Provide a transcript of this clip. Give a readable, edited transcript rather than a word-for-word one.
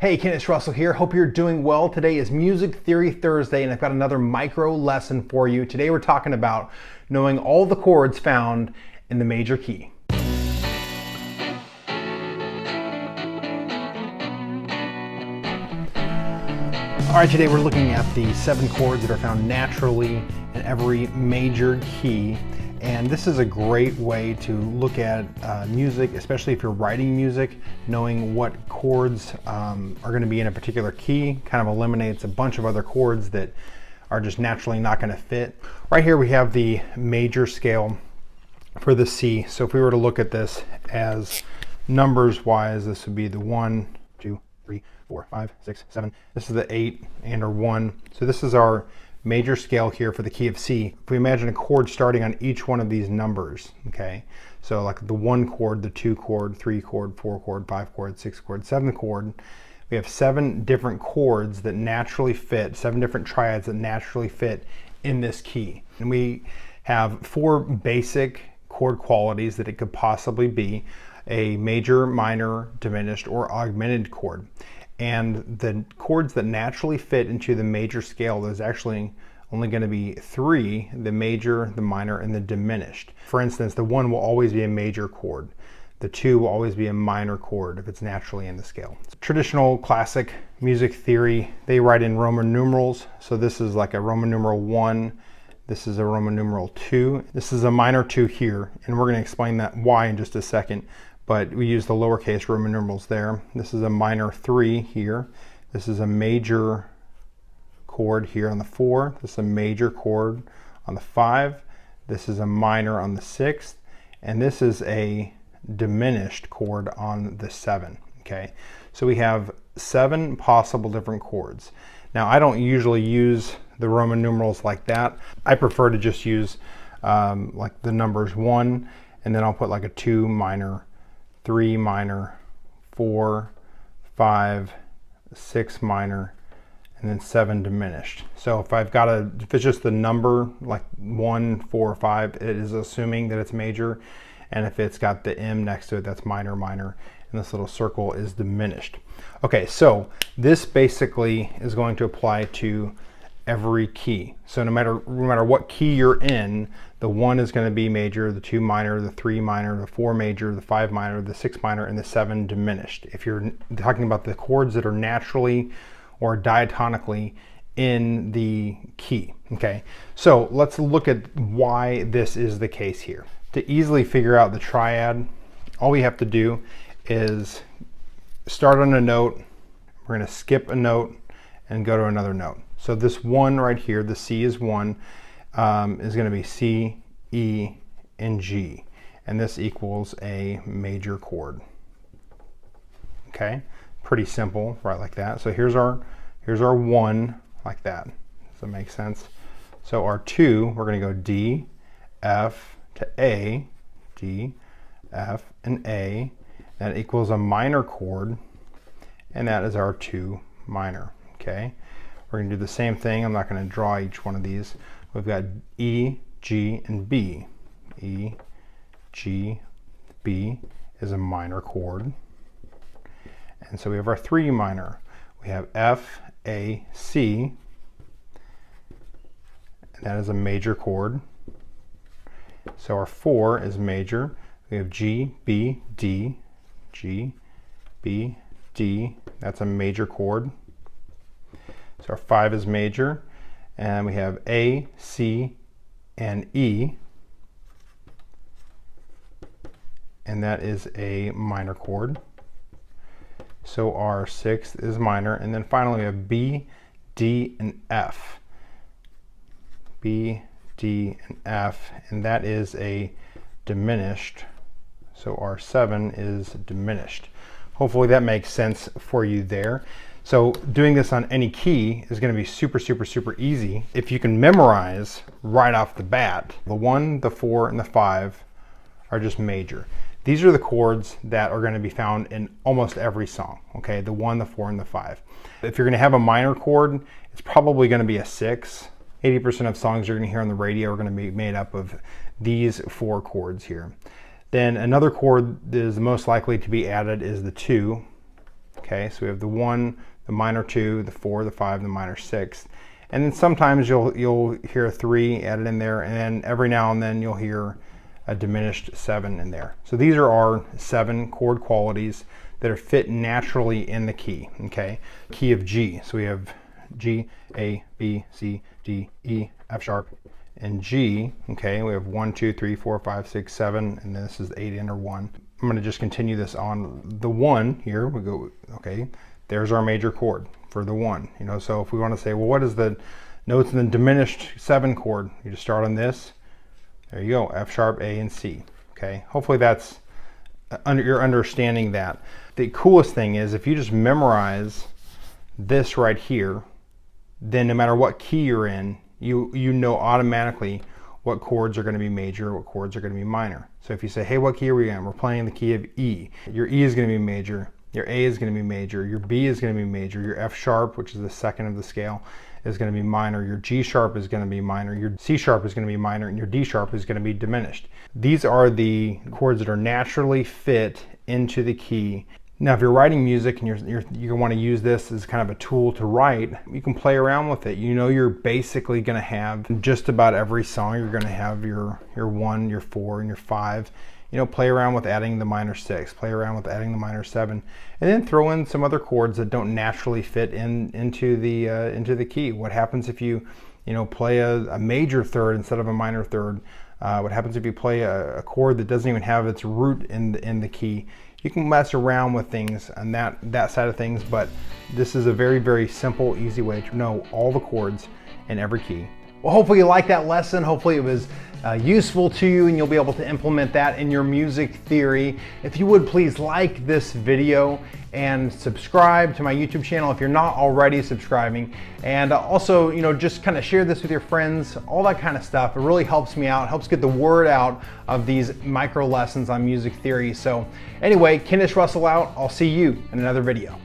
Hey, Kennis Russell here. Hope you're doing well. Today is Music Theory Thursday, and I've got another micro lesson for you. Today we're talking about knowing all the chords found in the major key. All right, today we're looking at the 7 chords that are found naturally in every major key. And this is a great way to look at music, especially if you're writing music. Knowing what chords are going to be in a particular key kind of eliminates a bunch of other chords that are just naturally not going to fit. Right here we have the major scale for the C. So if we were to look at this as numbers wise, this would be the 1, 2, 3, 4, 5, 6, 7. This is the 8 and or 1. So this is our major scale here for the key of C. If we imagine a chord starting on each one of these numbers, okay? So like the 1 chord, the 2 chord, 3 chord, 4 chord, 5 chord, 6 chord, 7 chord. We have 7 different chords that naturally fit, 7 different triads that naturally fit in this key. And we have 4 basic chord qualities that it could possibly be: a major, minor, diminished, or augmented chord. And the chords that naturally fit into the major scale, there's actually only going to be 3: the major, the minor, and the diminished. For instance, the 1 will always be a major chord. The 2 will always be a minor chord if it's naturally in the scale. Traditional classic music theory, they write in Roman numerals. So this is like a Roman numeral 1. This is a Roman numeral 2. This is a minor 2 here, and we're going to explain that why in just a second. But we use the lowercase Roman numerals there. This is a minor 3 here. This is a major chord here on the 4. This is a major chord on the 5. This is a minor on the 6th. And this is a diminished chord on the 7. Okay, so we have 7 possible different chords. Now I don't usually use the Roman numerals like that. I prefer to just use like the numbers 1, and then I'll put like a 2 minor, 3 minor, 4, 5, 6 minor, and then 7 diminished. So if if it's just the number like 1, 4, 5, it is assuming that it's major. And if it's got the M next to it, that's minor, minor, and this little circle is diminished. Okay, so this basically is going to apply to every key. So no matter what key you're in, the 1 is going to be major, the 2 minor, the 3 minor, the 4 major, the 5 minor, the 6 minor, and the 7 diminished. If you're talking about the chords that are naturally or diatonically in the key. Okay, so let's look at why this is the case here. To easily figure out the triad, all we have to do is start on a note. We're going to skip a note and go to another note. So this 1 right here, the C is 1, is going to be C, E, and G. And this equals a major chord. Okay, pretty simple, right, like that. So here's our 1, like that. Does that make sense? So our 2, we're going to go D, F to A, D, F, and A. That equals a minor chord, and that is our 2 minor. Okay, we're going to do the same thing. I'm not going to draw each one of these. We've got E, G, and B. E, G, B is a minor chord. And so we have our 3 minor. We have F, A, C, and that is a major chord. So our 4 is major. We have G, B, D, G, B, D. That's a major chord. So our 5 is major. And we have A, C, and E. And that is a minor chord. So our 6th is minor. And then finally we have B, D, and F. B, D, and F, and that is a diminished. So our 7 is diminished. Hopefully that makes sense for you there. So doing this on any key is going to be super, super, super easy if you can memorize right off the bat. The 1, the 4, and the 5 are just major. These are the chords that are going to be found in almost every song. Okay, the 1, the 4, and the 5. If you're going to have a minor chord, it's probably going to be a 6. 80% of songs you're going to hear on the radio are going to be made up of these 4 chords here. Then another chord that is most likely to be added is the 2. Okay, so we have the 1, the minor 2, the 4, the 5, the minor 6. And then sometimes you'll hear a 3 added in there, and then every now and then you'll hear a diminished 7 in there. So these are our 7 chord qualities that are fit naturally in the key, okay? Key of G, so we have G, A, B, C, D, E, F sharp, and G, okay? We have 1, 2, 3, 4, 5, 6, 7, and then this is 8 under 1. I'm gonna just continue this on the 1 here. We go, okay, there's our major chord for the 1, you know? So if we wanna say, well, what is the notes in the diminished 7 chord? You just start on this. There you go, F sharp, A, and C, okay? Hopefully that's you're understanding that. The coolest thing is if you just memorize this right here, then no matter what key you're in, you know automatically what chords are going to be major, what chords are going to be minor. So if you say, hey, what key are we in? We're playing the key of E. Your E is going to be major, your A is going to be major, your B is going to be major, your F sharp, which is the second of the scale, is going to be minor, your G sharp is going to be minor, your C sharp is going to be minor, and your D sharp is going to be diminished. These are the chords that are naturally fit into the key. Now if you're writing music and you want to use this as kind of a tool to write, you can play around with it. You know you're basically going to have just about every song, you're going to have your 1, your 4, and your 5. You know, play around with adding the minor 6, play around with adding the minor 7, and then throw in some other chords that don't naturally fit into the key. What happens if you play a major third instead of a minor third? What happens if you play a chord that doesn't even have its root in the key? You can mess around with things on that side of things, but this is a very, very simple, easy way to know all the chords in every key. Well, hopefully you liked that lesson. Hopefully it was useful to you and you'll be able to implement that in your music theory. If you would please like this video and subscribe to my YouTube channel if you're not already subscribing. And also, just kind of share this with your friends, all that kind of stuff. It really helps me out, helps get the word out of these micro lessons on music theory. So anyway, Kennis Russell out. I'll see you in another video.